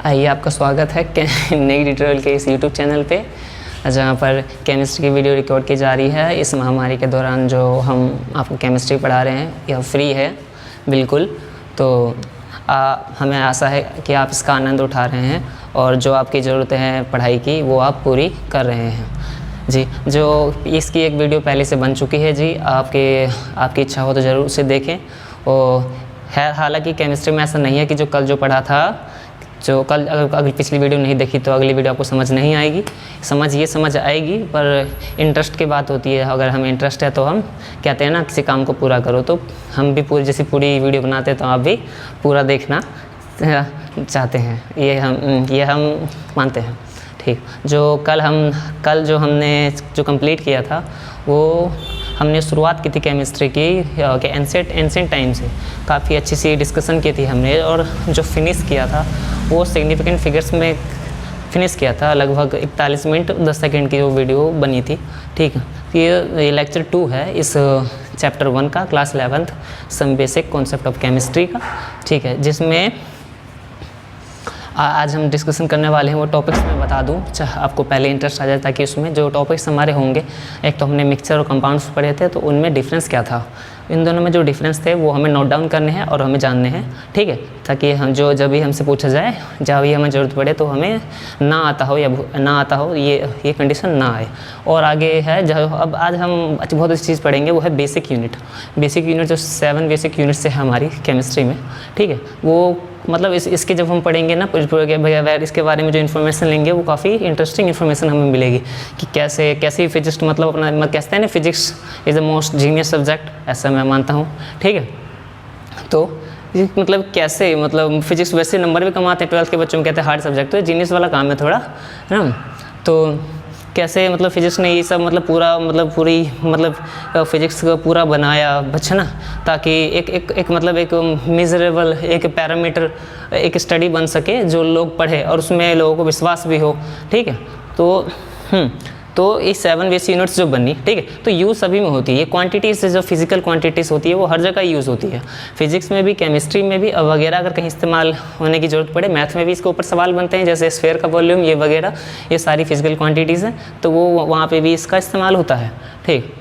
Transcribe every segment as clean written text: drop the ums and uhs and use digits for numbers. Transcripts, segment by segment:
आइए, आपका स्वागत है नई ट्यूटोरियल के इस यूट्यूब चैनल पे, जहाँ पर केमिस्ट्री की वीडियो रिकॉर्ड की जा रही है। इस महामारी के दौरान जो हम आपको केमिस्ट्री पढ़ा रहे हैं यह फ्री है बिल्कुल। तो हमें आशा है कि आप इसका आनंद उठा रहे हैं और जो आपकी ज़रूरतें हैं पढ़ाई की वो आप पूरी कर रहे हैं जी। जो इसकी एक वीडियो पहले से बन चुकी है जी, आपकी इच्छा हो तो ज़रूर उसे देखें। और है हालांकि केमिस्ट्री में ऐसा नहीं है कि जो कल जो पढ़ा था, जो कल अगर पिछली वीडियो नहीं देखी तो अगली वीडियो आपको समझ नहीं आएगी। समझ आएगी, पर इंटरेस्ट की बात होती है। अगर हमें इंटरेस्ट है तो हम कहते हैं ना, किसी काम को पूरा करो, तो हम भी पूरी वीडियो बनाते हैं तो आप भी पूरा देखना चाहते हैं, ये हम मानते हैं। ठीक, कल जो हमने कंप्लीट किया था वो हमने शुरुआत की थी केमिस्ट्री की एंशिएंट टाइम से। काफ़ी अच्छी सी डिस्कशन की थी हमने, और जो फिनिश किया था वो सिग्निफिकेंट फिगर्स में फिनिश किया था। लगभग 41 मिनट 10 सेकंड की वो वीडियो बनी थी। ठीक है, ये लेक्चर 2 है इस चैप्टर 1 का, class 11th some basic concept of chemistry का। ठीक है, जिसमें आज हम डिस्कशन करने वाले हैं वो टॉपिक्स मैं बता दूं, आपको पहले इंटरेस्ट आ जाए, ताकि उसमें जो टॉपिक्स हमारे होंगे, एक तो हमने मिक्सचर और कंपाउंड्स पढ़े थे, तो उनमें डिफरेंस क्या था, इन दोनों में जो डिफरेंस थे वो हमें नोट डाउन करने हैं और हमें जानने हैं। ठीक है, ताकि हम जब भी हमसे पूछा जाए, जब भी हमें ज़रूरत पड़े तो हमें ना आता हो ये कंडीशन ना आए। और आगे है अब आज हम बहुत अच्छी चीज़ पढ़ेंगे, वो है बेसिक यूनिट जो 7 बेसिक यूनिट्स है हमारी केमिस्ट्री में। ठीक है, वो मतलब इसके जब हम पढ़ेंगे ना इसके बारे में जो इन्फॉर्मेशन लेंगे वो काफ़ी इंटरेस्टिंग इन्फॉर्मेशन हमें मिलेगी कि कैसे फिजिक्स, मतलब अपना कहते हैं ना, physics is the most genius subject, ऐसा मैं मानता हूँ। ठीक है, तो मतलब कैसे, मतलब फिजिक्स वैसे नंबर भी कमाते हैं 12th के बच्चों में, कहते हैं हार्ड सब्जेक्ट, तो जीनियस वाला काम है थोड़ा, है ना। तो कैसे मतलब फिजिक्स ने ये सब पूरी फिजिक्स को पूरा बनाया बच्चा ना, ताकि एक मेजरेबल एक पैरामीटर एक स्टडी बन सके जो लोग पढ़े और उसमें लोगों को विश्वास भी हो। ठीक है, तो ये 7 बेसिक यूनिट्स जो बनी, ठीक है, तो यूज़ सभी में होती है। ये क्वांटिटीज़ जो फिजिकल क्वांटिटीज़ होती है वो हर जगह यूज़ होती है, फिजिक्स में भी, केमिस्ट्री में भी वगैरह। अगर कहीं इस्तेमाल होने की ज़रूरत पड़े, मैथ में भी इसके ऊपर सवाल बनते हैं, जैसे स्फीयर का वॉल्यूम, ये वगैरह, ये सारी फिजिकल क्वांटिटीज़ हैं, तो वो वहाँ पर भी इसका इस्तेमाल होता है। ठीक,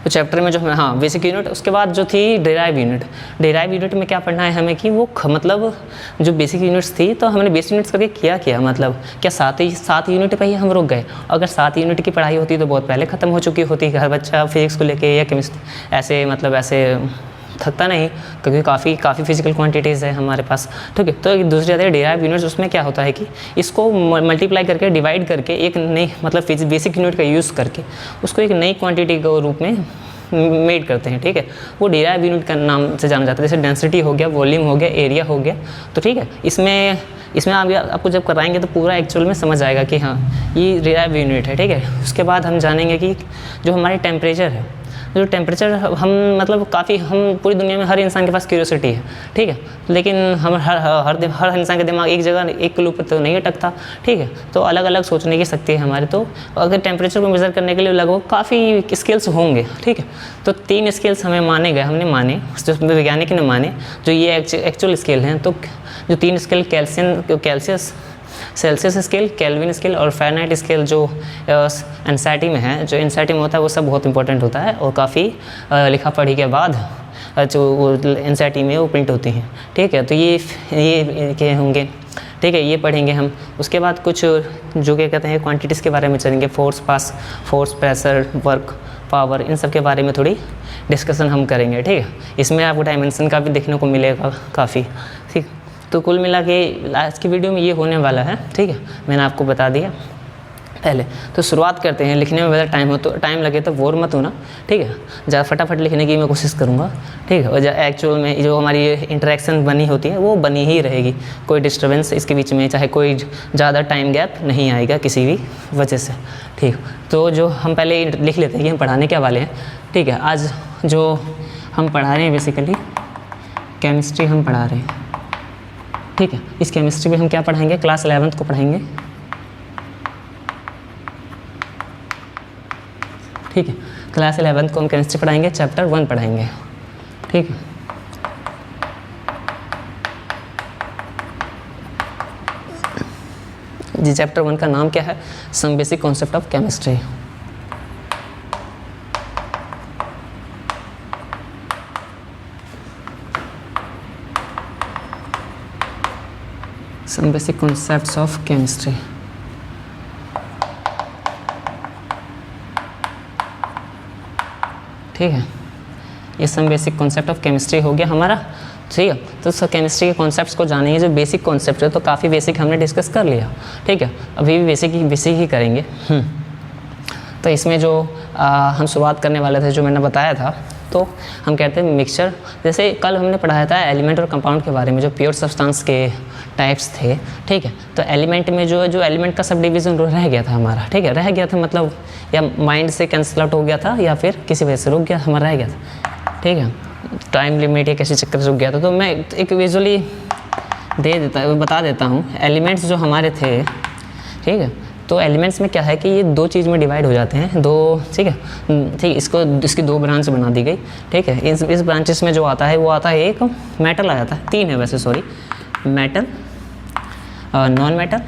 तो चैप्टर में जो बेसिक यूनिट, उसके बाद जो थी डेराइव यूनिट में क्या पढ़ना है हमें कि वो मतलब जो बेसिक यूनिट्स थी, तो हमने बेसिक यूनिट्स करके क्या मतलब क्या 7 यूनिट पे ही हम रुक गए। अगर 7 यूनिट की पढ़ाई होती तो बहुत पहले ख़त्म हो चुकी होती। हर बच्चा फिजिक्स को लेके या केमिस्ट्री ऐसे थकता नहीं, क्योंकि काफ़ी फिजिकल क्वांटिटीज़ है हमारे पास। ठीक है, तो दूसरी आती है डेराइव यूनिट्स। उसमें क्या होता है कि इसको मल्टीप्लाई करके, डिवाइड करके, एक नई मतलब बेसिक यूनिट का यूज़ करके उसको एक नई क्वांटिटी के रूप में मेड करते हैं। ठीक है, वो डेराइव यूनिट का नाम से जाना जाता है। जैसे डेंसिटी हो गया, वॉल्यूम हो गया, एरिया हो गया। तो ठीक है, इसमें आपको जब कराएंगे तो पूरा एक्चुअल में समझ आएगा कि हाँ ये डेराइव यूनिट है। ठीक है, उसके बाद हम जानेंगे कि जो हमारे टेम्परेचर है, जो टेम्परेचर हम पूरी दुनिया में हर इंसान के पास क्यूरियोसिटी है। ठीक है, लेकिन हम हर इंसान का दिमाग एक जगह एक क्लू पर तो नहीं अटकता। ठीक है, तो अलग अलग सोचने की शक्ति है हमारे। तो अगर टेम्परेचर को मेज़र करने के लिए लगभग काफ़ी स्केल्स होंगे। ठीक है, तो 3 स्केल्स हमने माने जो वैज्ञानिक ने माने, जो ये एक्चुअल स्केल हैं। तो जो 3 scale Celsius scale, kelvin scale और फ़ारेनहाइट स्केल, जो एनसीईआरटी में है, जो एनसीईआरटी में होता है, वो सब बहुत इंपॉर्टेंट होता है और काफ़ी लिखा पढ़ी के बाद जो एनसीईआरटी में वो प्रिंट होती हैं। ठीक है, तो ये के होंगे। ठीक है, ये पढ़ेंगे हम। उसके बाद कुछ जो क्या कहते हैं क्वांटिटीज़ के बारे में चलेंगे, फोर्स, प्रेशर, वर्क, पावर, इन सब के बारे में थोड़ी डिस्कशन हम करेंगे। ठीक है, इसमें आपको डायमेंशन का भी देखने को मिलेगा काफ़ी। ठीक, तो कुल मिला के आज की वीडियो में ये होने वाला है। ठीक है, मैंने आपको बता दिया पहले। तो शुरुआत करते हैं। लिखने में ज़्यादा टाइम लगे तो बोर मत होना। ठीक है, ज़्यादा फटाफट लिखने की मैं कोशिश करूँगा। ठीक है, और एक्चुअल में जो हमारी इंटरेक्शन बनी होती है वो बनी ही रहेगी, कोई डिस्टर्बेंस इसके बीच में, चाहे कोई ज़्यादा टाइम गैप नहीं आएगा किसी भी वजह से। ठीक, तो जो हम पहले लिख लेते हैं कि हम पढ़ाने क्या वाले हैं। ठीक है, आज जो हम पढ़ा रहे हैं बेसिकली केमिस्ट्री हम पढ़ा रहे हैं। ठीक है, इस केमिस्ट्री में हम क्या पढ़ाएंगे, क्लास 11th को पढ़ाएंगे। ठीक है, क्लास 11th को हम केमिस्ट्री पढ़ाएंगे, चैप्टर 1 पढ़ाएंगे। ठीक है, जी चैप्टर 1 का नाम क्या है? Some basic concept of chemistry. Some basic concepts of chemistry. ठीक है, ये some basic concept of chemistry हो गया हमारा। ठीक है, तो केमिस्ट्री के कॉन्सेप्ट्स को जानेंगे, जो बेसिक कॉन्सेप्ट है तो काफ़ी बेसिक हमने डिस्कस कर लिया। ठीक है, अभी भी बेसिक ही करेंगे। तो इसमें जो हम शुरुआत करने वाले थे, जो मैंने बताया था, तो हम कहते हैं मिक्सचर। जैसे कल हमने पढ़ाया था एलिमेंट और कंपाउंड के बारे में, जो प्योर सब्सटेंस के टाइप्स थे। ठीक है, तो एलिमेंट में जो एलिमेंट का सब डिवीज़न रह गया था हमारा। ठीक है, रह गया था मतलब या माइंड से कैंसिल आउट हो गया था या फिर किसी वजह से रुक गया, हमारा रह गया था। ठीक है, टाइम लिमिट या किसी चक्कर से रुक गया था। तो मैं एक विजुअली बता देता हूँ एलिमेंट्स जो हमारे थे। ठीक है, तो एलिमेंट्स में क्या है कि ये दो चीज़ में डिवाइड हो जाते हैं, दो। ठीक है, ठीक, इसकी दो ब्रांच बना दी गई। ठीक है, इस ब्रांचेस में जो आता है वो आता है, एक मेटल आ जाता है, तीन है वैसे, sorry, metal, non metal,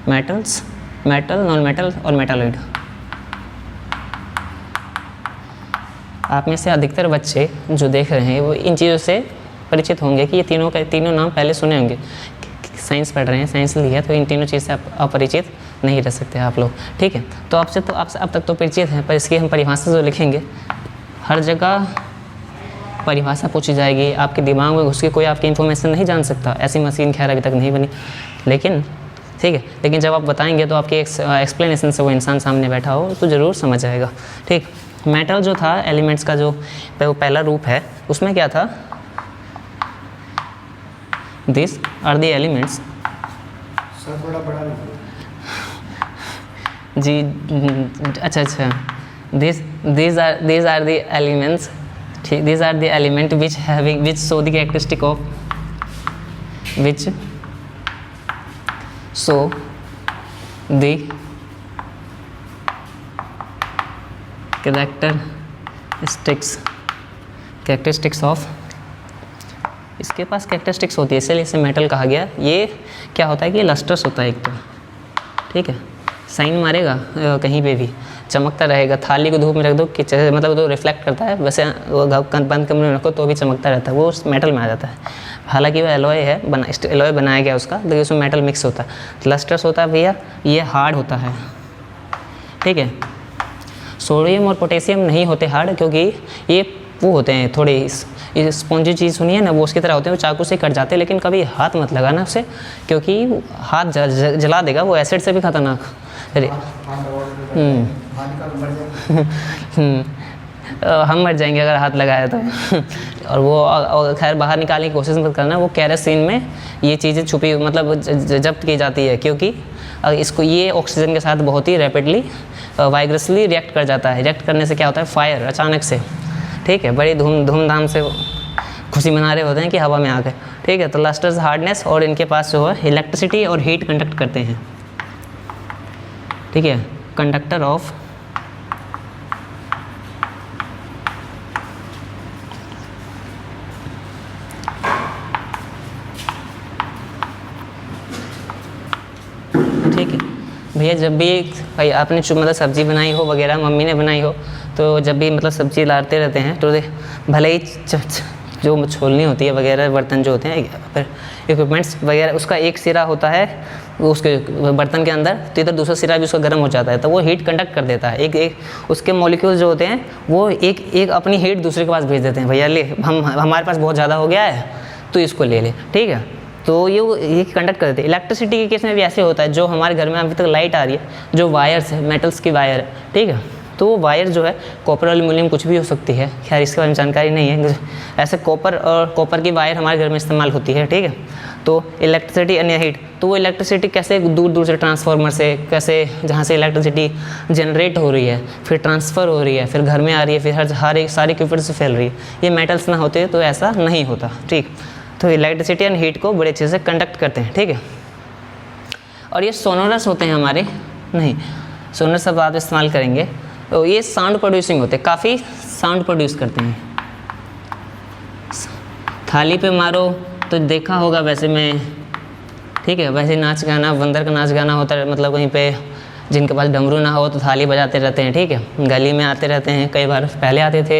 metal, non metal और मेटालॉइड। आप में से अधिकतर बच्चे जो देख रहे हैं वो इन चीज़ों से परिचित होंगे कि ये तीनों नाम पहले सुने होंगे। साइंस पढ़ रहे हैं, साइंस ली है, तो इन तीनों चीज़ से आप अपरिचित नहीं रह सकते आप लोग। ठीक है, तो आपसे अब तक तो परिचित हैं, पर इसकी हम परिभाषा जो लिखेंगे, हर जगह परिभाषा पूछी जाएगी, आपके दिमाग में घुस के कोई आपकी इन्फॉर्मेशन नहीं जान सकता। ऐसी मशीन खैर अभी तक नहीं बनी, लेकिन ठीक है, लेकिन जब आप बताएंगे तो आपके एक्सप्लेनेशन से वो इंसान सामने बैठा हो तो ज़रूर समझ आएगा। ठीक, मेटल जो था एलिमेंट्स का जो पहला रूप है, उसमें क्या था, this are the elements. Sir थोड़ा बड़ा जी, अच्छा, these are the elements। ठीक, these are the element which show the characteristic of which show the characteristics of, इसके पास कैरेक्टरिस्टिक्स होती है, इसलिए इसे मेटल कहा गया। ये क्या होता है कि लस्टर्स होता है एक तो। ठीक है, साइन मारेगा कहीं पे भी चमकता रहेगा। थाली को धूप में रख दो कि मतलब तो रिफ्लेक्ट करता है, वैसे बंद कमरे में रखो तो भी चमकता रहता है, वो मेटल में आ जाता है। हालांकि वो एलॉय है, एलॉय बनाया गया उसका, लेकिन उसमें मेटल मिक्स होता है। लस्टर्स होता है भैया, ये हार्ड होता है। ठीक है, सोडियम और पोटेशियम नहीं होते हार्ड, क्योंकि ये वो होते हैं थोड़े, ये स्पॉन्जी चीज़ सुनिए ना, वो उसकी तरह होते हैं, वो चाकू से कट जाते हैं, लेकिन कभी हाथ मत लगाना उससे, क्योंकि हाथ जला देगा, वो एसिड से भी खतरनाक। अरे हम मर जाएंगे अगर हाथ लगाया तो। और वो खैर बाहर निकालने की कोशिश मत करना, वो केरोसिन में ये चीज़ें छुपी मतलब जब्त की जाती है, क्योंकि इसको ये ऑक्सीजन के साथ बहुत ही रैपिडली वाइग्रसली रिएक्ट कर जाता है। रिएक्ट करने से क्या होता है, फायर अचानक से। ठीक है, बड़ी धूमधाम से खुशी मना रहे होते हैं कि हवा में आ गए। ठीक है, तो लस्टर्स हार्डनेस और इनके पास जो है इलेक्ट्रिसिटी और हीट कंडक्ट करते हैं। ठीक है, कंडक्टर ऑफ ठीक है भैया, जब भी भाई आपने मतलब सब्ज़ी बनाई हो वगैरह, मम्मी ने बनाई हो, तो जब भी मतलब सब्ज़ी लाते रहते हैं तो भले ही जो छोलनी होती है वगैरह, बर्तन जो होते हैं, फिर इक्विपमेंट्स वगैरह, उसका एक सिरा होता है उसके बर्तन के अंदर, तो इधर दूसरा सिरा भी उसका गर्म हो जाता है, तो वो हीट कंडक्ट कर देता है। एक उसके मॉलिक्यूल्स जो होते हैं वो एक अपनी हीट दूसरे के पास भेज देते हैं, भैया ले हमारे पास बहुत ज़्यादा हो गया है तो इसको ले ले। ठीक है, तो ये कंडक्ट कर देते हैं। इलेक्ट्रिसिटी के केस में भी ऐसे होता है, जो हमारे घर में अभी तक लाइट आ रही है, जो वायर्स है, मेटल्स की वायर है। ठीक है, तो वो वायर जो है कॉपर, एल्युमिनियम कुछ भी हो सकती है, खैर इसके बारे में जानकारी नहीं है। ऐसे कॉपर की वायर हमारे घर में इस्तेमाल होती है। ठीक है, तो इलेक्ट्रिसिटी यानी हीट, तो वो इलेक्ट्रिसिटी कैसे दूर दूर से ट्रांसफार्मर से, कैसे जहाँ से इलेक्ट्रिसिटी जनरेट हो रही है, फिर ट्रांसफ़र हो रही है, फिर घर में आ रही है, फिर हर एक सारे इक्विपमेंट से फैल रही है। ये मेटल्स ना होते तो ऐसा नहीं होता। ठीक, तो इलेक्ट्रिसिटी एंड हीट को बड़े अच्छे से कंडक्ट करते हैं। ठीक है, और ये सोनोरस होते हैं हमारे, नहीं सोनोरस सब आप इस्तेमाल करेंगे, तो ये साउंड प्रोड्यूसिंग होते हैं, काफ़ी साउंड प्रोड्यूस करते हैं। थाली पे मारो तो देखा होगा वैसे में, ठीक है, वैसे नाच गाना, बंदर का नाच गाना होता है, मतलब कहीं पे जिनके पास डमरू ना हो तो थाली बजाते रहते हैं, ठीक है, गली में आते रहते हैं, कई बार पहले आते थे,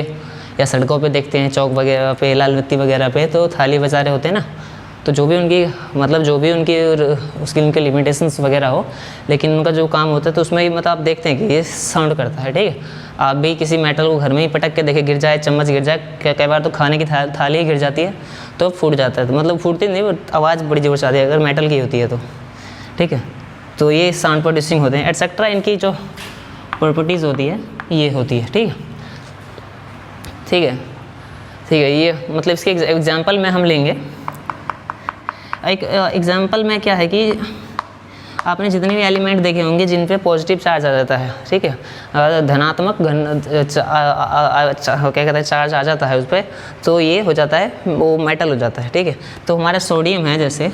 या सड़कों पे देखते हैं चौक वगैरह पे, लाल बत्ती वगैरह पे, तो थाली बजा रहे होते हैं ना। तो जो भी उनकी मतलब जो भी उनकी उसकी उनके लिमिटेशंस वगैरह हो, लेकिन उनका जो काम होता है तो उसमें मतलब आप देखते हैं कि ये साउंड करता है, ठीक है। आप भी किसी मेटल को घर में ही पटक के देखे, गिर जाए, चम्मच गिर जाए, कई बार तो खाने की थाली ही गिर जाती है तो फूट जाता है, तो मतलब फूटती नहीं, आवाज़ बड़ी जोर से आती है अगर मेटल की होती है तो, ठीक है। तो ये साउंड प्रोड्यूसिंग होते हैं एटसेट्रा, इनकी जो प्रॉपर्टीज़ होती है ये होती है, ठीक है, ठीक है, ठीक है। ये मतलब इसके एग्जांपल में हम लेंगे, एक एग्जांपल में क्या है कि आपने जितने भी एलिमेंट देखे होंगे जिन पे पॉजिटिव चार्ज आ जाता है, ठीक है, धनात्मक क्या कहते हैं चार्ज आ जाता है उस पर, तो ये हो जाता है, वो मेटल हो जाता है, ठीक है। तो हमारा सोडियम है, जैसे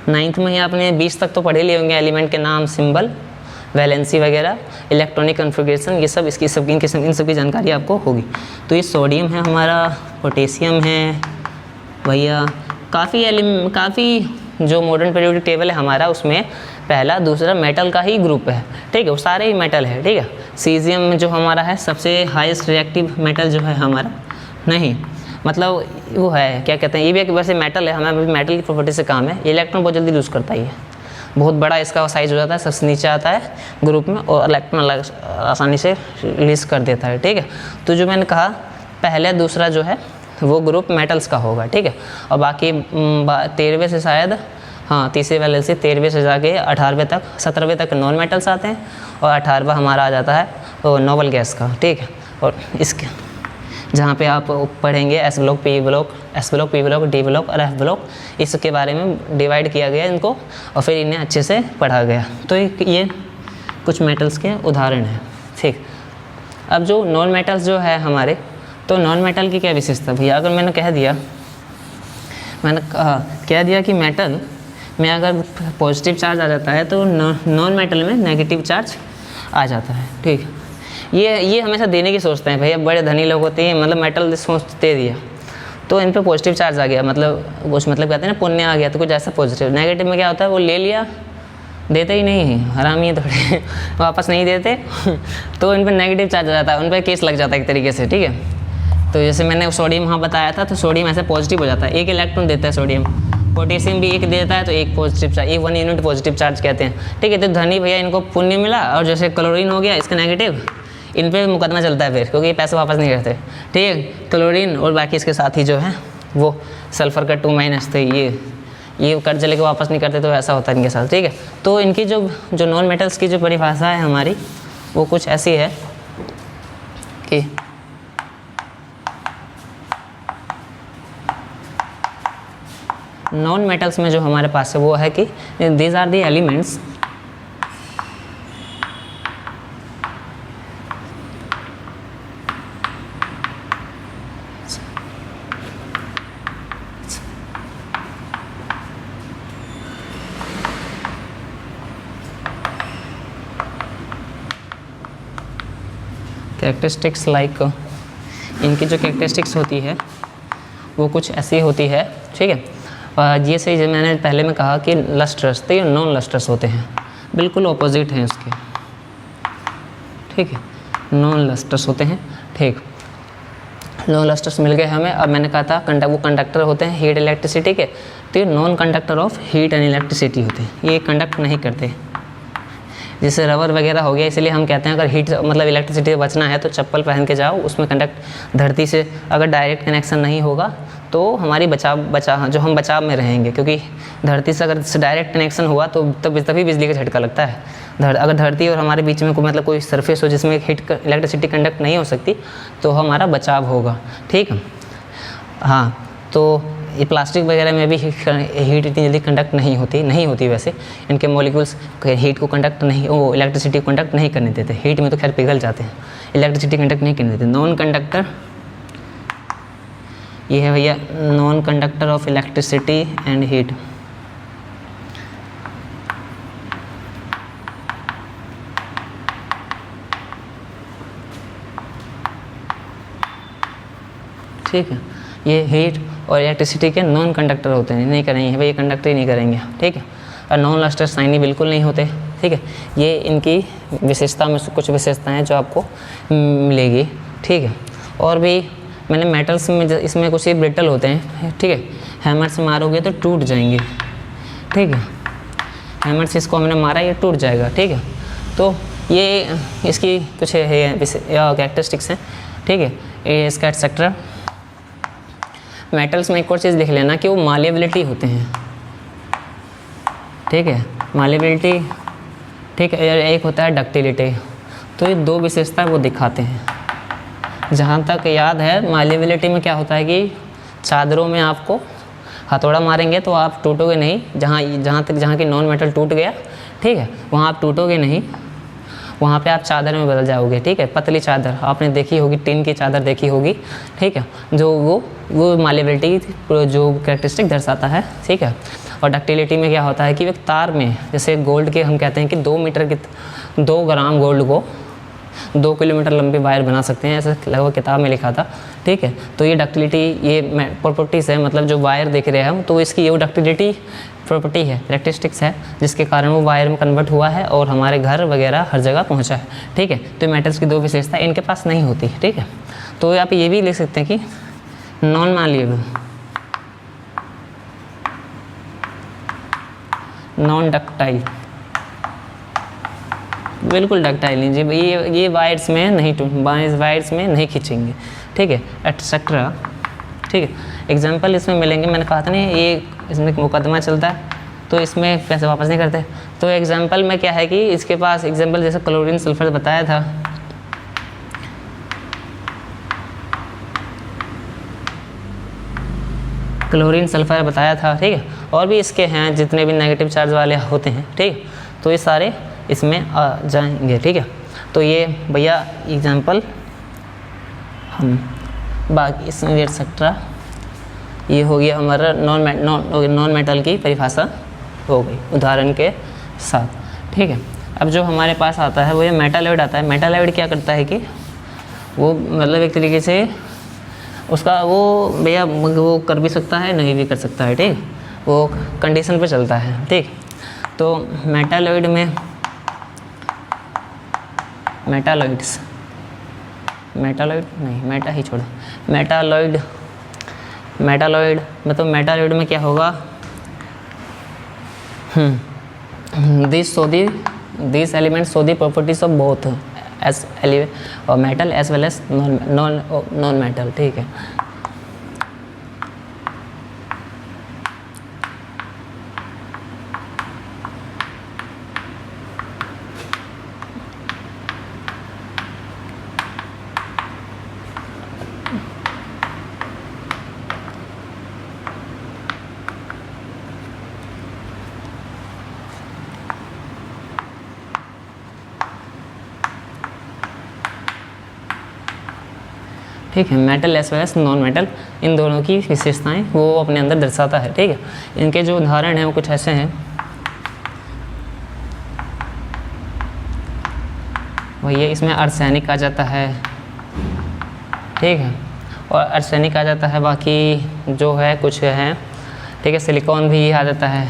9th में ही आपने 20 तक तो पढ़े लिए होंगे एलिमेंट के नाम, सिंबल, वैलेंसी वगैरह, इलेक्ट्रॉनिक कन्फिग्रेशन, ये सब इन सब की जानकारी आपको होगी। तो ये सोडियम है हमारा, पोटेशियम है भैया, काफ़ी जो मॉडर्न पीरियोडिक टेबल है हमारा, उसमें पहला दूसरा मेटल का ही ग्रुप है, ठीक है, वो सारे ही मेटल है, ठीक है। सीजियम जो हमारा है सबसे हाईएस्ट रिएक्टिव मेटल जो है हमारा, नहीं मतलब वो है क्या कहते हैं, ये भी एक वैसे मेटल है, हमें मेटल की प्रॉपर्टी से काम है, इलेक्ट्रॉन बहुत जल्दी लूज़ करता है, ये बहुत बड़ा इसका साइज हो जाता है, सबसे नीचे आता है ग्रुप में और इलेक्ट्रॉन आसानी से रिलीज़ कर देता है, ठीक है। तो जो मैंने कहा पहले दूसरा जो है वो ग्रुप मेटल्स का होगा, ठीक है, और बाकी 13वें से शायद, हाँ, तीसरे वाले से 13वें से जाके 18वें तक 17वें तक नॉन मेटल्स आते हैं, और 18वां हमारा आ जाता है तो नोबल गैस का, ठीक है। और इसके जहाँ पे आप पढ़ेंगे S block, P block, S block, P block, D block और एफ ब्लॉक, इसके बारे में डिवाइड किया गया इनको, और फिर इन्हें अच्छे से पढ़ा गया। तो ये कुछ मेटल्स के उदाहरण हैं, ठीक। अब जो नॉन मेटल्स जो है हमारे, तो नॉन मेटल की क्या विशेषता भैया, अगर मैंने कह दिया कि मेटल में अगर पॉजिटिव चार्ज आ जाता है तो नॉन मेटल में नेगेटिव चार्ज आ जाता है, ठीक। ये हमेशा देने की सोचते हैं भैया, बड़े धनी लोग होते हैं, मतलब मेटल सोचते दिया तो इन पे पॉजिटिव चार्ज आ गया, मतलब कुछ मतलब कहते हैं ना पुण्य आ गया, तो कुछ ऐसा पॉजिटिव। नेगेटिव में क्या होता है, वो ले लिया, देते ही नहीं, हरामी है थोड़े वापस नहीं देते तो इन पर नेगेटिव चार्ज आ जाता है, उन पर केस लग जाता है एक तरीके से, ठीक है। तो जैसे मैंने सोडियम वहाँ बताया था, तो सोडियम ऐसे पॉजिटिव हो जाता है, एक इलेक्ट्रॉन देता है सोडियम, पोटेशियम भी एक देता है तो एक पॉजिटिव चार्ज, एक 1 यूनिट पॉजिटिव चार्ज कहते हैं, ठीक है। तो धनी भैया इनको पुण्य मिला, और जैसे क्लोरीन हो गया इसका नेगेटिव, इन पे मुकदमा चलता है फिर, क्योंकि ये पैसे वापस नहीं करते, ठीक है। क्लोरीन और बाकी इसके साथ ही जो है वो सल्फर का 2- थे, ये कर्ज लेके वापस नहीं करते, तो ऐसा होता है इनके साथ, ठीक है। तो इनकी जो नॉन मेटल्स की जो परिभाषा है हमारी, वो कुछ ऐसी है कि नॉन मेटल्स में जो हमारे पास है वो है कि these are the elements characteristics like, इनकी जो कैरेक्टरिस्टिक्स होती है वो कुछ ऐसी होती है, ठीक है। ये सही, जो मैंने पहले में कहा कि लस्ट्रस, तो ये नॉन लस्ट्रस होते हैं, बिल्कुल ऑपोजिट हैं उसके, ठीक है, नॉन लस्ट्रस होते हैं, ठीक। नॉन लस्ट्रस मिल गए हमें। अब मैंने कहा था वो कंडक्टर होते हैं हीट इलेक्ट्रिसिटी के, तो ये non conductor of heat and electricity होते हैं, ये कंडक्ट नहीं करते, जैसे रबर वगैरह हो गया। इसलिए हम कहते हैं अगर हीट मतलब इलेक्ट्रिसिटी से बचना है तो चप्पल पहन के जाओ, उसमें कंडक्ट धरती से अगर डायरेक्ट कनेक्शन नहीं होगा तो हमारी जो हम बचाव में रहेंगे, क्योंकि धरती से अगर डायरेक्ट कनेक्शन हुआ तो तभी बिजली का झटका लगता है। अगर धरती और हमारे बीच में कोई सरफेस हो जिसमें हीट इलेक्ट्रिसिटी कंडक्ट नहीं हो सकती तो हमारा बचाव होगा, ठीक है। हाँ, तो ये प्लास्टिक वगैरह में भी हीट इतनी जल्दी कंडक्ट नहीं होती वैसे, इनके मॉलिक्यूल्स हीट को कंडक्ट नहीं, वो इलेक्ट्रिसिटी को कंडक्ट नहीं करने देते। हीट में तो खैर पिघल जाते हैं, इलेक्ट्रिसिटी कंडक्ट नहीं करने देते। नॉन कंडक्टर ये है भैया, non conductor of electricity and heat. ठीक है, ये हीट और इलेक्ट्रिसिटी के नॉन कंडक्टर होते हैं, नहीं करेंगे भाई, ये कंडक्टर ही नहीं करेंगे, ठीक है। और नॉन लस्टर साइनी बिल्कुल नहीं होते, ठीक है। ये इनकी विशेषता में कुछ विशेषताएं जो आपको मिलेगी, ठीक है। और भी मैंने मेटल्स में इसमें कुछ ये ब्रिटल होते हैं, ठीक है। हैमर से मारोगे तो टूट जाएंगे, ठीक है। हैमर से इसको हमने मारा, ये टूट जाएगा, ठीक है। तो ये इसकी कुछ कैरेक्टरिस्टिक्स हैं, ठीक है। ये इसका एक्सेट्रा। मेटल्स में एक और चीज़ लिख लेना कि वो मालेबिलिटी होते हैं, ठीक है। मालेबिलिटी, ठीक है। एक होता है डक्टिलिटी। तो ये दो विशेषता वो दिखाते हैं। जहाँ तक याद है, मालेबिलिटी में क्या होता है कि चादरों में आपको हथौड़ा मारेंगे तो आप टूटोगे नहीं, जहाँ की नॉन मेटल टूट गया, ठीक है, वहाँ आप टूटोगे नहीं, वहाँ पे आप चादर में बदल जाओगे, ठीक है। पतली चादर आपने देखी होगी, टिन की चादर देखी होगी, ठीक है, जो वो मालेबिलिटी जो कैरेक्टरिस्टिक दर्शाता है, ठीक है। और डक्टिलिटी में क्या होता है कि एक तार में, जैसे गोल्ड के हम कहते हैं कि 2 ग्राम गोल्ड को 2 किलोमीटर लंबी वायर बना सकते हैं, ऐसा लगभग किताब में लिखा था, ठीक है। तो ये डक्टिलिटी, ये प्रॉपर्टीज़ है, मतलब जो वायर देख रहे हैं हम, तो इसकी ये डक्टिलिटी प्रॉपर्टी है, कैरेक्टरिस्टिक्स है, जिसके कारण वो वायर में कन्वर्ट हुआ है और हमारे घर वगैरह हर जगह पहुंचा है, ठीक है। तो मेटल्स की दो विशेषता इनके पास नहीं होती, ठीक है। तो आप ये भी लिख सकते हैं कि नॉन मालेबल, नॉन डक्टाइल, बिल्कुल डक्टाइल नहीं जी, ये वायर्स में नहीं वायर्स में नहीं खींचेंगे, ठीक है, एटसेट्रा, ठीक है। एग्जांपल इसमें मिलेंगे, मैंने कहा था ना ये इसमें मुकदमा चलता है तो इसमें पैसे वापस नहीं करते। तो एग्जांपल में क्या है कि इसके पास एग्जांपल जैसे क्लोरीन सल्फर बताया था, क्लोरीन सल्फर बताया था, ठीक है। और भी इसके हैं जितने भी नेगेटिव चार्ज वाले होते हैं, ठीक है, तो ये सारे इसमें आ जाएंगे, ठीक है। तो ये भैया एग्जांपल हम बाकी इसमें एक्सेट्रा, ये हो गया हमारा नॉन मेटल की परिभाषा हो गई उदाहरण के साथ, ठीक है। अब जो हमारे पास आता है वो ये मेटालॉइड आता है। मेटालॉइड क्या करता है कि वो मतलब एक तरीके से उसका वो भैया वो कर भी सकता है, नहीं भी कर सकता है, ठीक, वो कंडीशन पे चलता है, ठीक। तो मेटालॉइड में मेटालॉइड नहीं, मेटा ही छोड़ो, मेटालॉइड मतलब मेटालॉइड में क्या होगा, this element show the properties of both as और metal as well as non metal, ठीक है। ठीक है, metal as well as non metal, इन दोनों की विशेषताएं वो अपने अंदर दर्शाता है, ठीक है। इनके जो उदाहरण हैं वो कुछ ऐसे हैं, वही इसमें आर्सेनिक आ जाता है, ठीक है, और आर्सेनिक आ जाता है, बाकी जो है कुछ है, ठीक है, सिलिकॉन भी आ जाता है,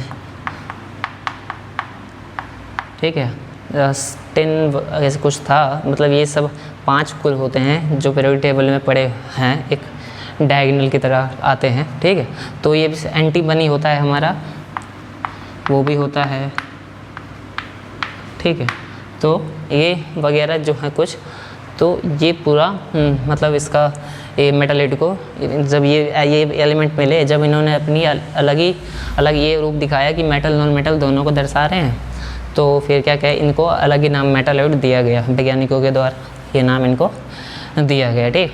ठीक है, टिन ऐसे कुछ था, मतलब ये सब 5 कुल होते हैं जो पीरियोडिक टेबल में पड़े हैं, एक डायगोनल की तरह आते हैं, ठीक है। तो ये एंटी बनी होता है हमारा, वो भी होता है, ठीक है। तो ये वगैरह जो है कुछ, तो ये पूरा मतलब इसका ये मेटालॉइड को जब ये एलिमेंट मिले, जब इन्होंने अपनी अलग ये रूप दिखाया कि मेटल नॉन मेटल दोनों को दर्शा रहे हैं, तो फिर क्या कहे, इनको अलग ही नाम मेटालॉइड दिया गया वैज्ञानिकों के द्वारा, ये नाम इनको दिया गया, ठीक।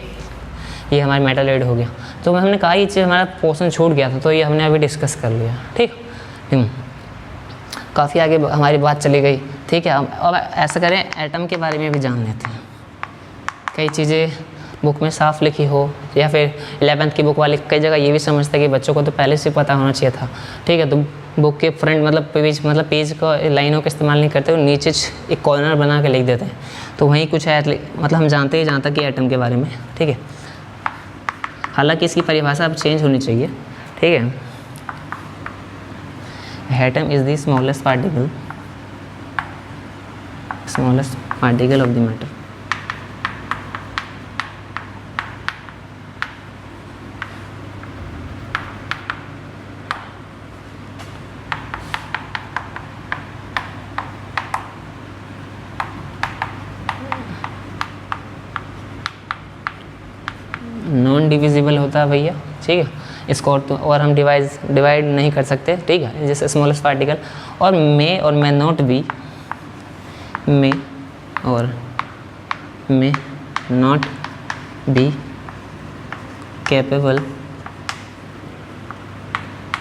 ये हमारा मेटालॉइड हो गया। तो हमने कहा ये चीज़ हमारा पोर्शन छूट गया था, तो ये हमने अभी डिस्कस कर लिया, ठीक। काफ़ी आगे हमारी बात चली गई, ठीक है। अब ऐसा करें, एटम के बारे में भी जान लेते हैं। कई चीज़ें बुक में साफ लिखी हो, या फिर 11th की बुक वाले कई जगह ये भी समझते हैं कि बच्चों को तो पहले से पता होना चाहिए था, ठीक है। तो बुक के फ्रंट मतलब पेज को लाइनों का इस्तेमाल नहीं करते, वो नीचे एक कॉर्नर बना के लिख देते हैं, तो वहीं कुछ है, मतलब हम जानते ही जहाँ तक कि एटम के बारे में, ठीक है। हालांकि इसकी परिभाषा अब चेंज होनी चाहिए, ठीक है। Atom is the smallest particle of the matter. Non divisible होता है भैया, ठीक है। इसको और हम डिवाइड नहीं कर सकते, ठीक है, जैसे स्मॉलेस्ट पार्टिकल। और may not be capable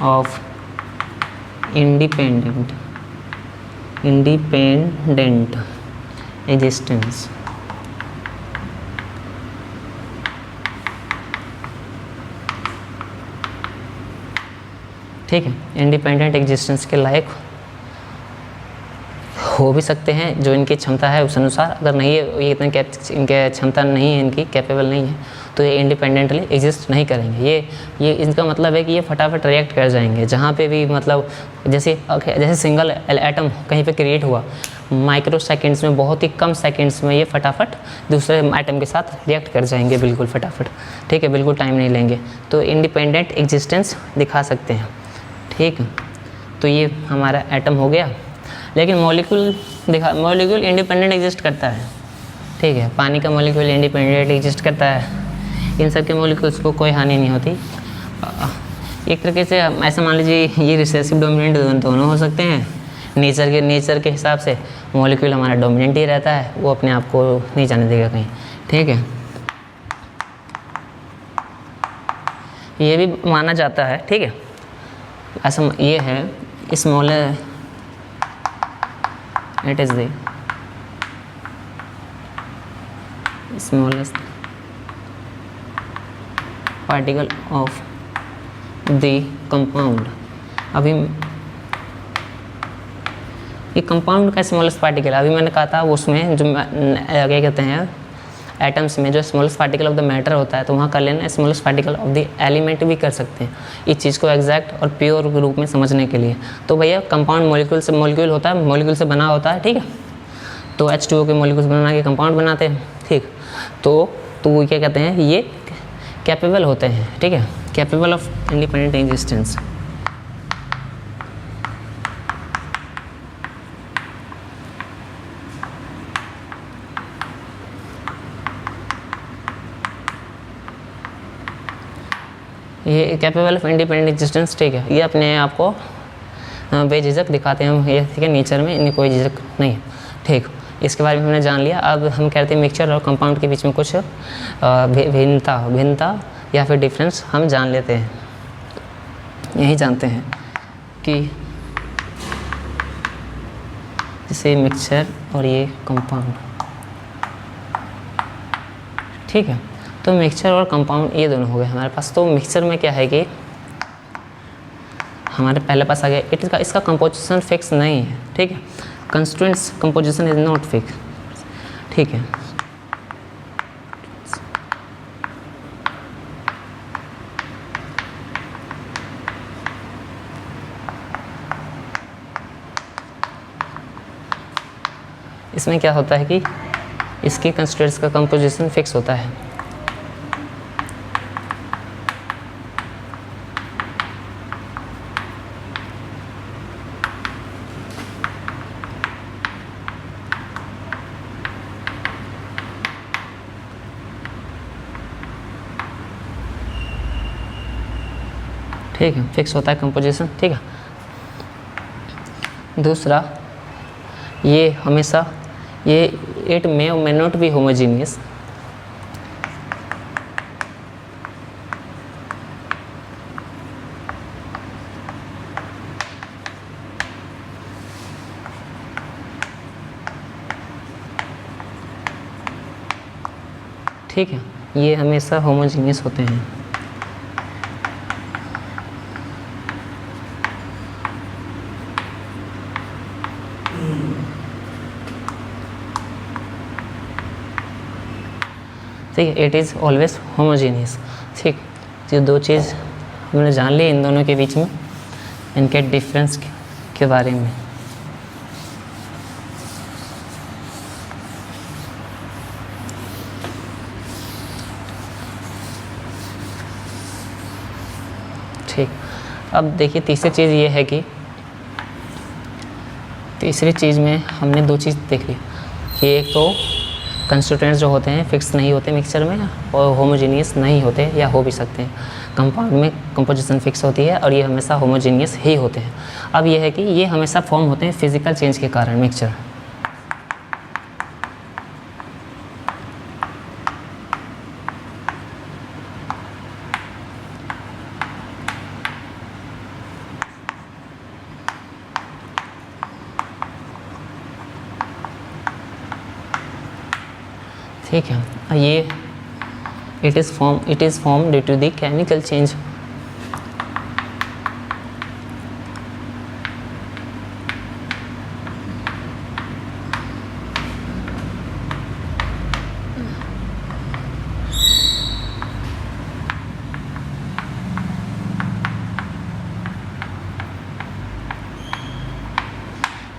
of independent existence. ठीक है, इंडिपेंडेंट एग्जिस्टेंस के लायक हो भी सकते हैं जो इनकी क्षमता है उस अनुसार। अगर नहीं है, ये इतने इनके क्षमता नहीं है, इनकी कैपेबल नहीं है, तो ये इंडिपेंडेंटली एग्जिस्ट नहीं करेंगे। ये इसका मतलब है कि ये फटाफट रिएक्ट कर जाएंगे जहाँ पे भी, मतलब जैसे सिंगल एटम कहीं पे क्रिएट हुआ, माइक्रो सेकेंड्स में, बहुत ही कम सेकेंड्स में ये फटाफट दूसरे एटम के साथ रिएक्ट कर जाएंगे, बिल्कुल फटाफट, ठीक है, बिल्कुल टाइम नहीं लेंगे। तो इंडिपेंडेंट एग्जिस्टेंस दिखा सकते हैं, ठीक है। तो ये हमारा एटम हो गया। लेकिन मॉलिक्यूल इंडिपेंडेंट एग्जिस्ट करता है, ठीक है। पानी का मॉलिक्यूल इंडिपेंडेंट एग्जिस्ट करता है, इन सब के मॉलिक्यूल्स को कोई हानि नहीं होती। एक तरीके से ऐसा मान लीजिए ये रिसेसिव डोमिनेंट दोनों हो सकते हैं। नेचर के हिसाब से मॉलिक्यूल हमारा डोमिनेंट ही रहता है, वो अपने आप को नहीं जाने देगा कहीं, ठीक है। ये भी माना जाता है, ठीक है। ऐसा ये है it is the smallest particle of the compound। अभी ये कंपाउंड का स्मॉलेस्ट पार्टिकल, अभी मैंने कहा था उसमें जो क्या कहते हैं एटम्स में जो smallest particle of the matter होता है, तो वहाँ कर लेना smallest particle of the element भी कर सकते हैं, इस चीज़ को एग्जैक्ट और प्योर रूप में समझने के लिए। तो भैया कंपाउंड मॉलिक्यूल होता है, मॉलिक्यूल से बना होता है, ठीक है। तो H2O के मॉलिक्यूल्स बना के कंपाउंड बनाते हैं, ठीक। तो वो क्या कहते हैं, ये कैपेबल होते हैं, ठीक है, कैपेबल ऑफ इंडिपेंडेंट एग्जिस्टेंस। ये कैपेबल ऑफ इंडिपेंडेंट एग्जिस्टेंस, ठीक है। ये अपने आप को बेझिझक दिखाते हैं, ये ठीक है, नेचर में इन्हें कोई झिझक नहीं है, ठीक। इसके बारे में हमने जान लिया। अब हम कहते हैं मिक्सचर और कंपाउंड के बीच में कुछ भिन्नता या फिर डिफरेंस हम जान लेते हैं। यही जानते हैं कि जैसे मिक्सचर और ये कंपाउंड, ठीक है। तो मिक्सचर और कंपाउंड ये दोनों हो गए हमारे पास। तो मिक्सचर में क्या है कि हमारे पहले पास आ गया इसका कंपोजिशन फिक्स नहीं है, ठीक है। Constituents composition is not fix, ठीक है। इसमें क्या होता है कि इसके कंस्टिट्यूएंट्स का कंपोजिशन फिक्स होता है। ठीक है, फिक्स होता है कंपोजिशन, ठीक है। दूसरा, ये हमेशा it may not be homogeneous, ठीक है। ये हमेशा होमोजीनियस होते हैं। ठीक है, इट इज़ ऑलवेज होमोजीनियस, ठीक। तो ये दो चीज़ हमने जान ली इन दोनों के बीच में, इनके डिफरेंस के बारे में। ठीक, अब देखिए तीसरी चीज़ ये है कि तीसरी चीज़ में हमने दो चीज़ देख ली कि एक तो कंस्टिट्यूएंट्स जो होते हैं फिक्स नहीं होते मिक्सचर में, और होमोजीनियस नहीं होते या हो भी सकते हैं। कंपाउंड में कंपोजिशन फिक्स होती है और ये हमेशा होमोजीनियस ही होते हैं। अब ये है कि ये हमेशा फॉर्म होते हैं फिजिकल चेंज के कारण मिक्सचर। ठीक है, ये it is form due to the chemical change.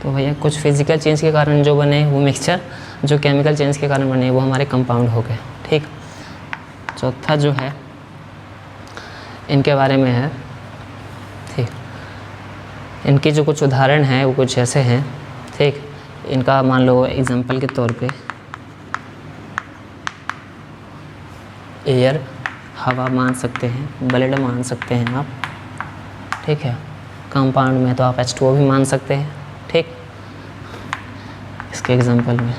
तो भैया कुछ फिजिकल चेंज के कारण जो बने वो मिक्सचर, जो केमिकल चेंज के कारण बने वो हमारे कंपाउंड हो गए। ठीक, चौथा जो है इनके बारे में है। ठीक, इनके जो कुछ उदाहरण हैं वो कुछ ऐसे हैं। ठीक, इनका मान लो एग्जांपल के तौर पे एयर हवा मान सकते हैं, ब्लड मान सकते हैं आप। ठीक है, कंपाउंड में तो आप H2O भी मान सकते हैं। ठीक, इसके एग्जांपल में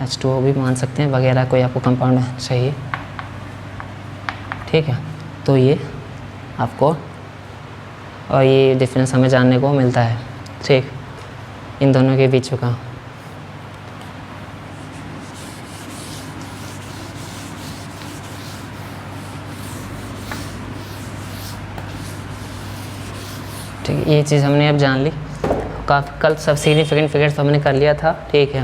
H2O भी मान सकते हैं वगैरह, कोई आपको कंपाउंड चाहिए। ठीक है, तो ये आपको और ये डिफरेंस हमें जानने को मिलता है। ठीक, इन दोनों के बीच का। ठीक, ये चीज़ हमने अब जान ली। काफ़ी कल सब सिग्निफिकेंट फिगर्स हमने कर लिया था। ठीक है,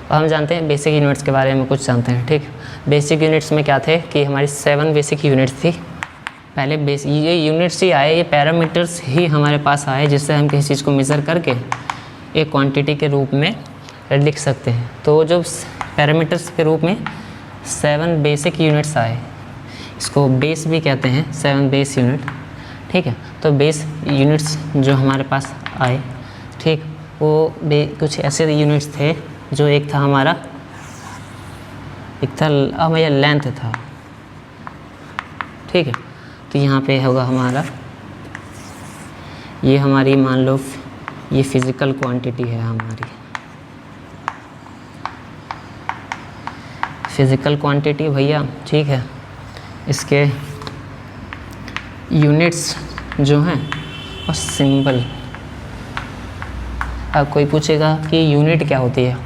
अब हम जानते हैं बेसिक यूनिट्स के बारे में कुछ जानते हैं। ठीक, बेसिक यूनिट्स में क्या थे कि हमारी 7 बेसिक यूनिट्स थी। पहले ये यूनिट्स ही आए, ये पैरामीटर्स ही हमारे पास आए जिससे हम किसी चीज़ को मेज़र करके एक क्वांटिटी के रूप में लिख सकते हैं। तो जो पैरामीटर्स के रूप में 7 बेसिक यूनिट्स आए, इसको बेस भी कहते हैं, 7 बेस यूनिट। ठीक है, तो बेस यूनिट्स जो हमारे पास आए, ठीक, वो कुछ ऐसे यूनिट्स थे जो एक था हमारा, एक था भैया लेंथ था। ठीक है, तो यहाँ पे होगा हमारा, ये हमारी मान लो ये फिज़िकल क्वांटिटी है हमारी, फिज़िकल क्वांटिटी भैया। ठीक है, इसके यूनिट्स जो हैं और सिंबल। अब कोई पूछेगा कि यूनिट क्या होती है।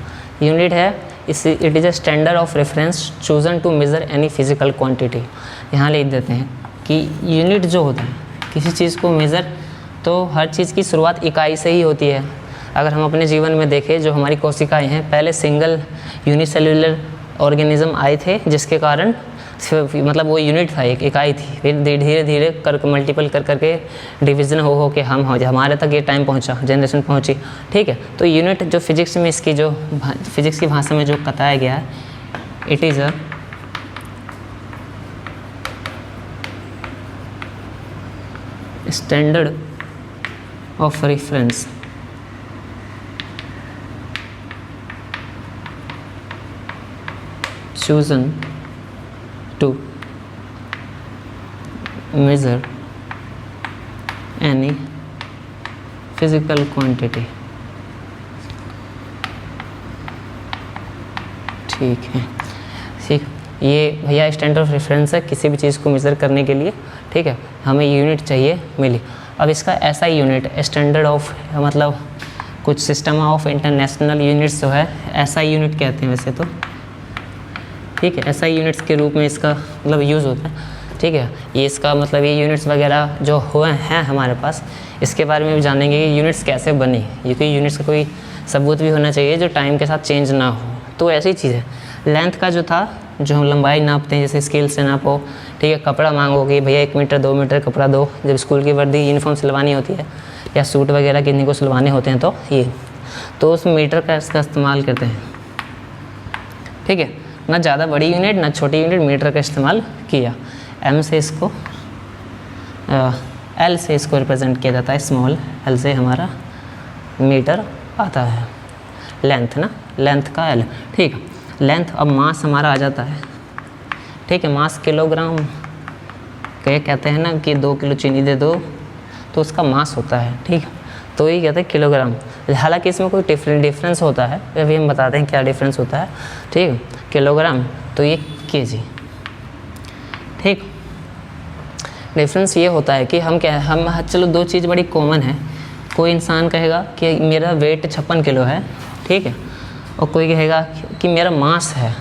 यूनिट है it is a standard of reference chosen to measure any physical quantity. यहाँ लिख देते हैं कि यूनिट जो होता है किसी चीज़ को मेज़र, तो हर चीज़ की शुरुआत इकाई से ही होती है। अगर हम अपने जीवन में देखें, जो हमारी कोशिकाएं हैं, पहले सिंगल यूनिसेल्युलर ऑर्गेनिज्म आए थे जिसके कारण मतलब वो यूनिट था, एक इकाई थी। फिर धीरे धीरे कर मल्टीपल कर करके डिवीज़न हो के हमारे तक ये टाइम पहुंचा, जनरेशन पहुंची। ठीक है, तो यूनिट जो फिजिक्स में इसकी जो फिजिक्स की भाषा में जो बताया गया है, it is a standard of reference chosen to measure any physical quantity। ठीक है, ठीक, ये भैया स्टैंडर्ड ऑफ रेफरेंस है किसी भी चीज़ को मेज़र करने के लिए। ठीक है, हमें यूनिट चाहिए, मिली। अब इसका ऐसा यूनिट स्टैंडर्ड ऑफ मतलब कुछ सिस्टम ऑफ इंटरनेशनल यूनिट्स जो है ऐसा यूनिट कहते हैं वैसे तो। ठीक है, ऐसा यूनिट्स के रूप में इसका मतलब यूज़ होता है। ठीक है, ये इसका मतलब ये यूनिट्स वगैरह जो हुए हैं हमारे पास, इसके बारे में भी जानेंगे कि यूनिट्स कैसे बनी, क्योंकि यूनिट्स का कोई सबूत भी होना चाहिए जो टाइम के साथ चेंज ना हो। तो ऐसी चीज़ है, लेंथ का जो था, जो हम लंबाई नापते हैं जैसे स्केल से नापो, ठीक है, कपड़ा मांगोगे भैया 1 मीटर 2 मीटर कपड़ा दो, जब स्कूल की वर्दी यूनिफॉर्म सिलवानी होती है या सूट वगैरह किन्हीं को सिलवाने होते हैं, तो ये तो उस मीटर का इसका इस्तेमाल करते हैं, ठीक है। ना ज़्यादा बड़ी यूनिट ना छोटी यूनिट, मीटर का इस्तेमाल किया। एम से इसको एल से इसको रिप्रेजेंट किया जाता है, स्मॉल एल से हमारा मीटर आता है, लेंथ ना, लेंथ का एल, ठीक है। लेंथ, अब मास हमारा आ जाता है, ठीक है। मास किलोग्राम, कहे कहते हैं ना कि 2 किलो चीनी दे दो, तो उसका मास होता है, ठीक है, तो ये कहते हैं किलोग्राम। हालांकि इसमें कोई डिफरेंस होता है, अभी हम बताते हैं क्या डिफरेंस होता है, ठीक है। किलोग्राम तो ये केजी, ठीक। डिफरेंस ये होता है कि हम चलो 2 चीज़ बड़ी कॉमन है, कोई इंसान कहेगा कि मेरा वेट 56 किलो है, ठीक है, और कोई कहेगा कि मेरा मास है,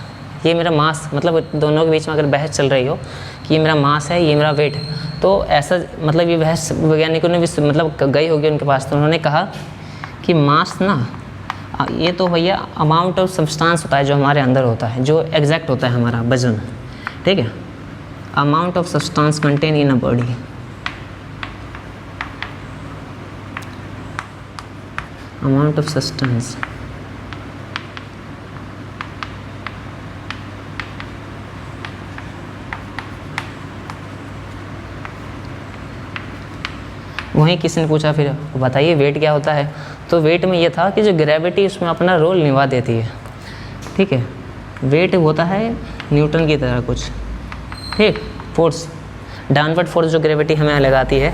ये मेरा मास, मतलब दोनों के बीच में अगर बहस चल रही हो कि ये मेरा मास है, ये मेरा वेट है, तो ऐसा मतलब ये बहस वैज्ञानिकों ने भी मतलब गई होगी उनके पास, तो उन्होंने कहा कि मास ना, ये तो भैया अमाउंट ऑफ सब्सटेंस होता है जो हमारे अंदर होता है, जो एग्जैक्ट होता है हमारा वजन, ठीक है। Amount of substance contain in a body, amount of substance, वहीं किसी ने पूछा फिर बताइए वेट क्या होता है, तो वेट में ये था कि जो ग्रेविटी उसमें अपना रोल निभा देती है, ठीक है। वेट होता है न्यूटन की तरह कुछ, ठीक। फोर्स, डाउनवर्ड फोर्स जो ग्रेविटी हमें लगाती है,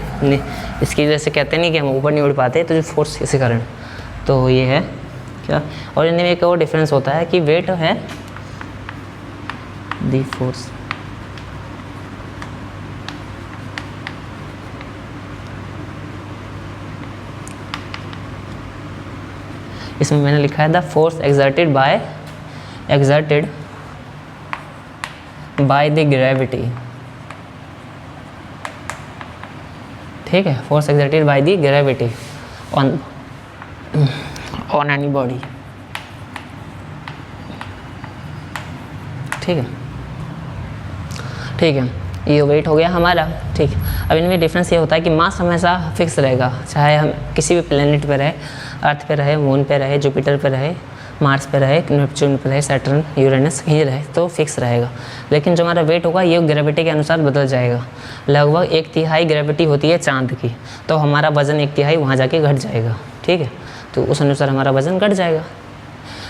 इसकी वजह से कहते नहीं कि हम ऊपर नहीं उड़ पाते, तो जो फोर्स इसी कारण, तो ये है क्या। और इनमें एक और डिफरेंस होता है कि वेट है दी फोर्स, इसमें मैंने लिखा है the force exerted by the gravity, ठीक है। Force exerted by the gravity on any body, ठीक है, ठीक है। ये वेट हो गया हमारा, ठीक। अब इनमें डिफरेंस ये होता है कि मास हमेशा फिक्स रहेगा, चाहे हम किसी भी प्लेनेट पे रहे, अर्थ पे रहे, मून पे रहे, जुपिटर पे रहे, मार्स पे रहे, नेपच्यून पे रहे, सैटर्न, यूरेनस कहीं रहे, तो फिक्स रहेगा। लेकिन जो हमारा वेट होगा ये ग्रेविटी के अनुसार बदल जाएगा। लगभग 1/3 ग्रेविटी होती है चाँद की, तो हमारा वज़न 1/3 वहाँ जाके घट जाएगा, ठीक है, तो उस अनुसार हमारा वज़न घट जाएगा।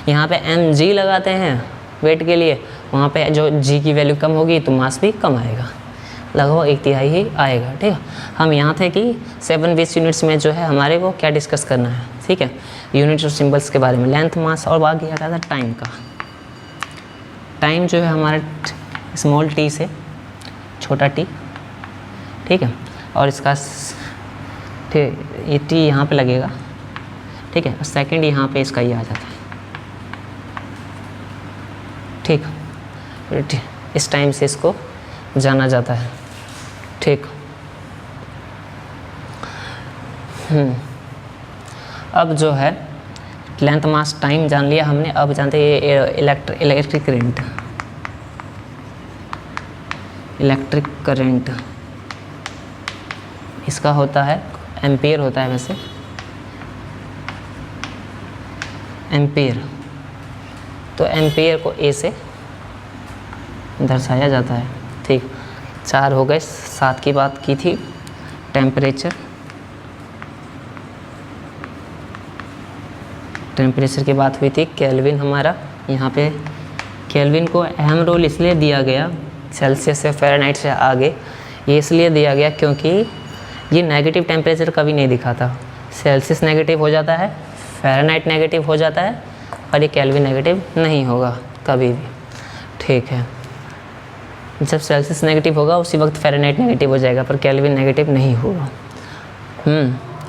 यहाँ पे mg लगाते हैं वेट के लिए, वहाँ पे जो g की वैल्यू कम होगी तो मास भी कम आएगा, लगभग 1/3 ही आएगा, ठीक है। हम यहाँ थे कि 7 20 यूनिट्स में जो है हमारे को क्या डिस्कस करना है, ठीक है, यूनिट्स और सिंबल्स के बारे में, लेंथ, मास, और बाकी क्या था टाइम का। टाइम जो है हमारा स्मॉल t से छोटा t, ठीक है, और इसका ठीक ये t यहाँ पे लगेगा, ठीक है, और सेकंड यहाँ पे इसका ये आ जाता है, ठीक। इस टाइम से इसको जाना जाता है, ठीक। अब जो है लेंथ, मास, टाइम जान लिया हमने, अब जानते हैं ये इलेक्ट्रिक करंट, इलेक्ट्रिक करंट इसका होता है एम्पियर होता है, वैसे एम्पियर, तो एम्पियर को ए से दर्शाया जाता है, ठीक। 4 हो गए, 7 की बात की थी, टेम्परेचर की बात हुई थी। केल्विन हमारा, यहाँ पे केल्विन को अहम रोल इसलिए दिया गया, सेल्सियस या फ़ारेनहाइट से आगे ये इसलिए दिया गया क्योंकि ये नेगेटिव टेम्परेचर कभी नहीं दिखाता। सेल्सियस नेगेटिव हो जाता है, फ़ारेनहाइट नेगेटिव हो जाता है, और ये केल्विन नेगेटिव नहीं होगा कभी भी, ठीक है। जब सेल्सियस नेगेटिव होगा उसी वक्त फ़ारेनहाइट नेगेटिव हो जाएगा, पर केल्विन नेगेटिव नहीं होगा।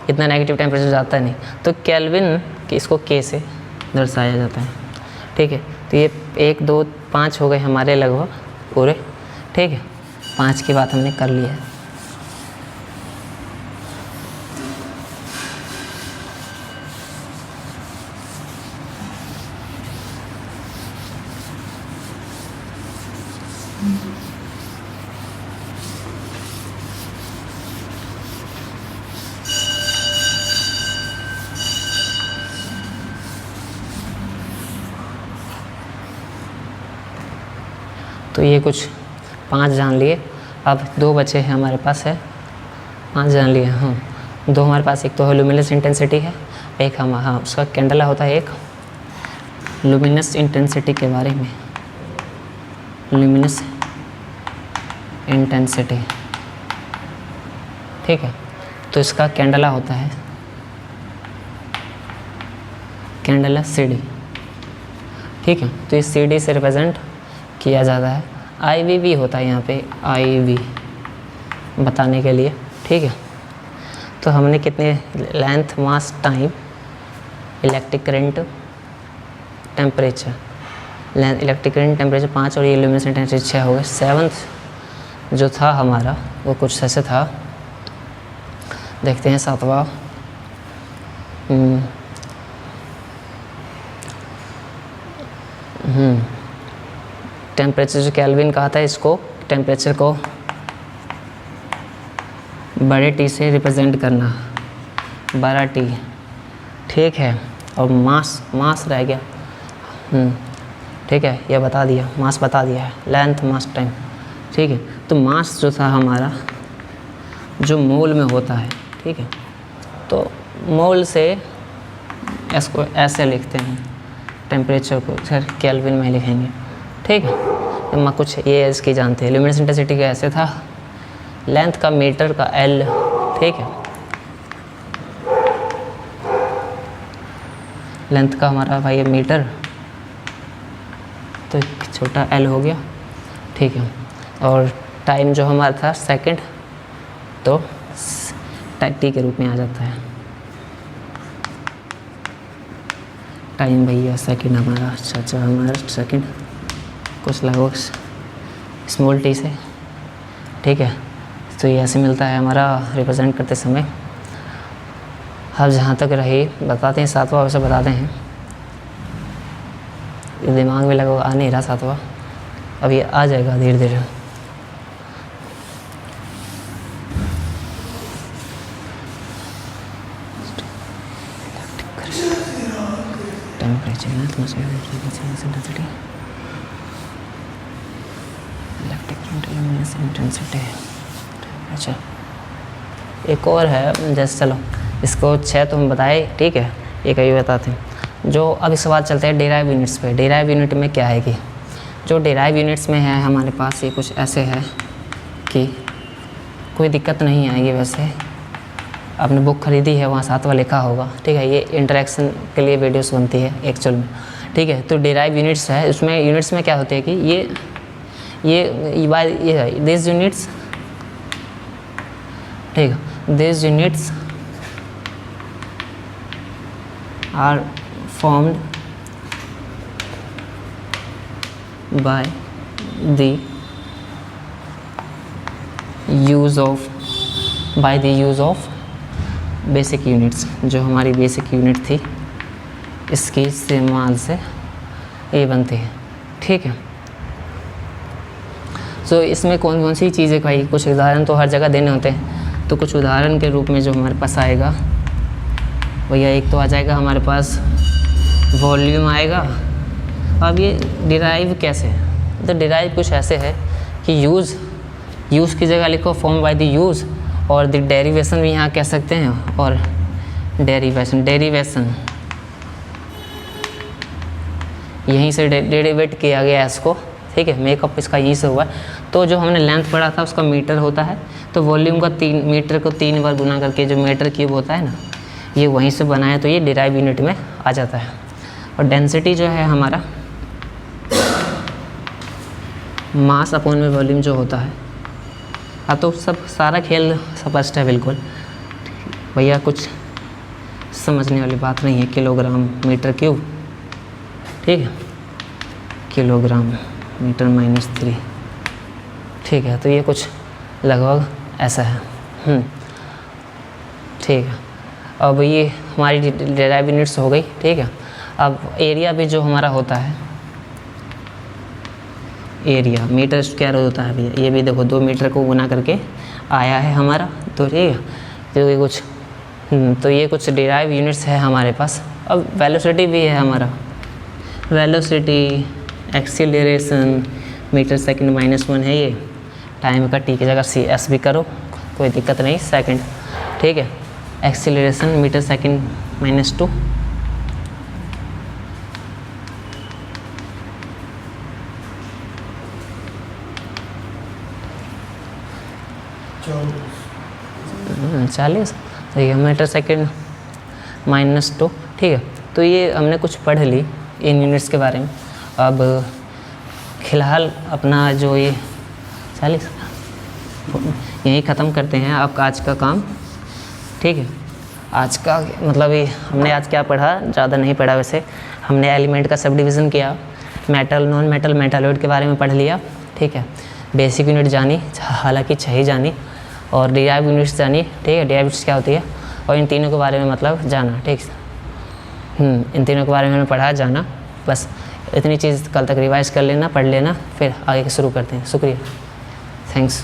इतना नेगेटिव टेम्परेचर जाता नहीं, तो केल्विन इसको के से दर्शाया जाता है, ठीक है। तो ये 1 2 5 हो गए हमारे लगभग पूरे, ठीक है। 5 की बात हमने कर ली है। तो ये कुछ 5 जान लिए। अब 2 बचे हैं हमारे पास है, 5 जान लिए हाँ। 2 हमारे पास, एक तो लुमिनस इंटेंसिटी है, एक हम हाँ उसका कैंडला होता है। एक लुमिनस इंटेंसिटी के बारे में, लुमिनस इंटेंसिटी, ठीक है। तो इसका कैंडला होता है कैंडला CD, ठीक है। तो इस CD से रिप्रेजेंट किया जाता है। IVV होता है यहाँ पे, IV बताने के लिए, ठीक है। तो हमने कितने length, mass, time, electric current, temperature, length, electric current, temperature 5 और ये लुमिनस इंटेंसिटी 6 हो गए। 7th जो था हमारा वो कुछ ऐसे था, देखते हैं 7वां। टेम्परेचर जो केल्विन कहा था, इसको टेम्परेचर को बड़े T से रिप्रेजेंट करना, बड़ा T, ठीक है। और मास रह गया, ठीक है, ये बता दिया, मास बता दिया है, लेंथ, मास, टाइम, ठीक है। तो मास जो था हमारा जो मोल में होता है, ठीक है। तो मोल से इसको ऐसे लिखते हैं, टेम्परेचर को सर केल्विन में लिखेंगे, ठीक है। तो कुछ ये इसकी जानते हैं। लुमिनस इंटेंसिटी का ऐसे था, लेंथ का मीटर का L, ठीक है। लेंथ का हमारा भाई मीटर, तो छोटा L हो गया, ठीक है। और टाइम जो हमारा था सेकंड, तो T के रूप में आ जाता है टाइम भैया, सेकंड हमारा, अच्छा हमारा सेकंड कुछ लगभग स्मॉल T से, ठीक है। तो ये ऐसे मिलता है हमारा रिप्रेजेंट करते समय। अब जहाँ तक रही बताते हैं 7वां, वैसे बताते हैं, ये दिमाग में लगभग आ नहीं रहा 7वां, अब ये आ जाएगा धीरे धीरे। टेम्परेचर, इंटेंसिटी, अच्छा एक और है, जैसे चलो इसको 6 तो हम बताए, ठीक है। एक अभी बताते हैं। जो अब इस बात चलते हैं डेराइव यूनिट्स पे। डेराइव यूनिट में क्या है कि जो डेराइव यूनिट्स में है हमारे पास, ये कुछ ऐसे है कि कोई दिक्कत नहीं आएगी। वैसे आपने बुक खरीदी है, वहाँ 7वां लिखा होगा, ठीक है। ये इंटरेक्शन के लिए वीडियोस बनती है एक्चुअल में, ठीक है। तो डेराइव यूनिट्स है, उसमें यूनिट्स में क्या होते हैं कि ये दिस यूनिट्स, ठीक है, this units are formed by the use of basic units. जो हमारी बेसिक यूनिट थी, इसके इस्तेमाल से ये बनती है, ठीक है। सो इसमें कौन कौन सी चीज़ें, भाई कुछ उदाहरण तो हर जगह देने होते हैं, तो कुछ उदाहरण के रूप में जो हमारे पास आएगा भैया, एक तो आ जाएगा हमारे पास वॉल्यूम आएगा। अब ये डिराइव कैसे, तो डिराइव कुछ ऐसे है कि यूज़ की जगह लिखो फॉर्म बाय द यूज़, और द डेरिवेशन भी यहाँ कह सकते हैं, और डेरिवेशन यहीं से डेरिवेट किया गया है इसको, ठीक है। मेकअप इसका यहीं से हुआ है। तो जो हमने लेंथ पढ़ा था उसका मीटर होता है, तो वॉल्यूम का मीटर को 3 बार गुना करके जो मीटर क्यूब होता है ना, ये वहीं से बना है, तो ये डिराइव यूनिट में आ जाता है। और डेंसिटी जो है हमारा मास अपॉन में वॉल्यूम जो होता है। हाँ, तो सब सारा खेल स्पष्ट है बिल्कुल भैया, कुछ समझने वाली बात नहीं है। किलोग्राम मीटर क्यूब, ठीक है, किलोग्राम मीटर -3, ठीक है। तो ये कुछ लगभग ऐसा है, ठीक है। अब ये हमारी डेराइव यूनिट्स हो गई, ठीक है। अब एरिया भी जो हमारा होता है, एरिया मीटर स्क्वायर होता है भैया, ये भी देखो 2 मीटर को गुना करके आया है हमारा, तो ठीक है। तो ये कुछ तो ये कुछ डिराइव यूनिट्स है हमारे पास। अब वेलोसिटी भी है हमारा, वेलोसिटी एक्सीलरेशन मीटर सेकंड -1 है ये, टाइम का टी की जगह CS भी करो, कोई दिक्कत नहीं, सेकंड, ठीक है। एक्सीलरेशन मीटर सेकंड -2, चौबीस 40, ठीक है, मीटर सेकंड -2, ठीक है। तो ये हमने कुछ पढ़ ली इन यूनिट्स के बारे में। अब फ़िलहाल अपना जो ये 40 यहीं ख़त्म करते हैं आपका आज का काम, ठीक है। आज का मतलब ये हमने आज क्या पढ़ा, ज़्यादा नहीं पढ़ा वैसे। हमने एलिमेंट का सब डिवीज़न किया, मेटल नॉन मेटल मेटालॉइड के बारे में पढ़ लिया, ठीक है। बेसिक यूनिट जानी, हालांकि 6 ही जानी, और डिराइव यूनिट्स जानी, ठीक है, डिराइव यूनिट्स क्या होती है, और इन तीनों के बारे में मतलब जाना, ठीक है। इन तीनों के बारे में हमने पढ़ा, जाना, बस इतनी चीज़ कल तक रिवाइज़ कर लेना, पढ़ लेना, फिर आगे शुरू करते हैं। शुक्रिया, थैंक्स।